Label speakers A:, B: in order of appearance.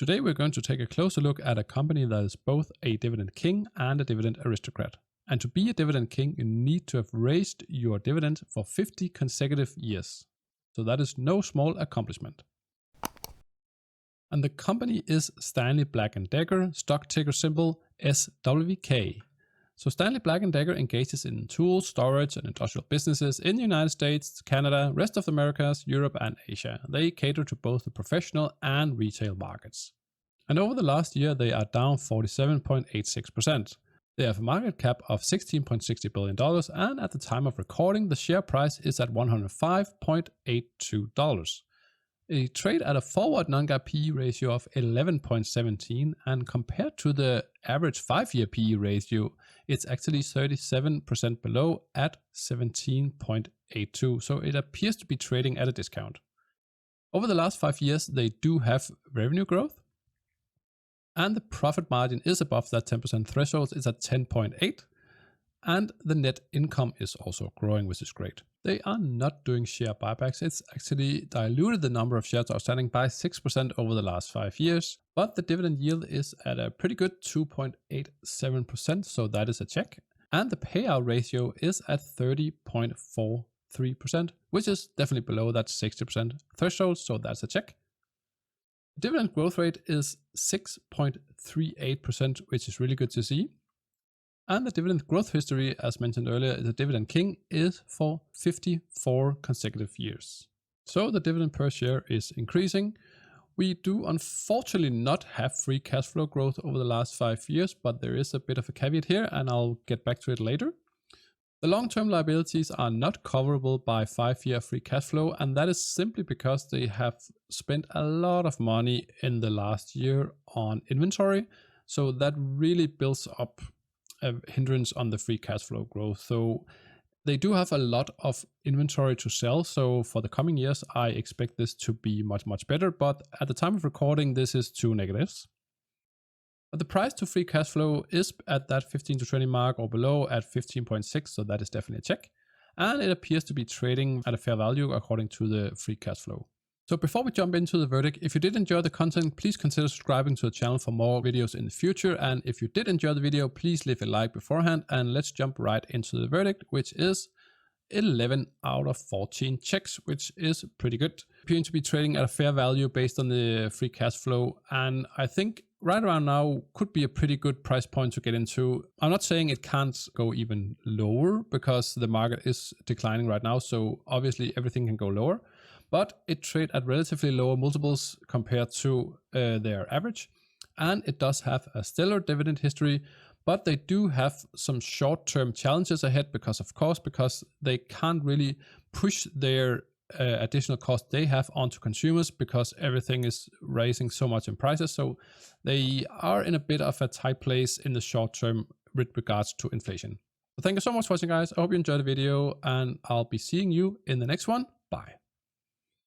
A: Today we're going to take a closer look at a company that is both a dividend king and a dividend aristocrat. And to be a dividend king, you need to have raised your dividend for 50 consecutive years. So that is no small accomplishment. And the company is Stanley Black & Decker, stock ticker symbol SWK. So Stanley Black & Decker engages in tools, storage, and industrial businesses in the United States, Canada, rest of the Americas, Europe, and Asia. They cater to both the professional and retail markets. And over the last year, they are down 47.86%. They have a market cap of $16.60 billion, and at the time of recording, the share price is at $105.82. They trade at a forward non-GAAP PE ratio of 11.17, and compared to the average 5-year PE ratio, it's actually 37% below at 17.82. So it appears to be trading at a discount. Over the last 5 years, they do have revenue growth, and the profit margin is above that 10% threshold. It's at 10.8. And the net income is also growing, which is great. They are not doing share buybacks. It's actually diluted the number of shares outstanding by 6% over the last 5 years. But the dividend yield is at a pretty good 2.87%, so that is a check. And the payout ratio is at 30.43%, which is definitely below that 60% threshold, so that's a check. The dividend growth rate is 6.38%, which is really good to see. And the dividend growth history, as mentioned earlier, the dividend king is for 54 consecutive years. So the dividend per share is increasing. We do unfortunately not have free cash flow growth over the last 5 years, but there is a bit of a caveat here, and I'll get back to it later. The long-term liabilities are not coverable by 5-year free cash flow, and that is simply because they have spent a lot of money in the last year on inventory. So that really builds up a hindrance on the free cash flow growth. So they do have a lot of inventory to sell. So for the coming years, I expect this to be much better. But at the time of recording, this is 2 negatives. But the price to free cash flow is at that 15 to 20 mark or below at 15.6. So that is definitely a check. And it appears to be trading at a fair value according to the free cash flow. So before we jump into the verdict, if you did enjoy the content, please consider subscribing to the channel for more videos in the future. And if you did enjoy the video, please leave a like beforehand, and let's jump right into the verdict, which is 11 out of 14 checks, which is pretty good. Appearing to be trading at a fair value based on the free cash flow. And I think right around now could be a pretty good price point to get into. I'm not saying it can't go even lower because the market is declining right now. So obviously everything can go lower. But it trades at relatively lower multiples compared to their average. And it does have a stellar dividend history, but they do have some short-term challenges ahead because they can't really push their additional cost they have onto consumers because everything is rising so much in prices. So they are in a bit of a tight place in the short term with regards to inflation. So thank you so much for watching, guys. I hope you enjoyed the video, and I'll be seeing you in the next one. Bye.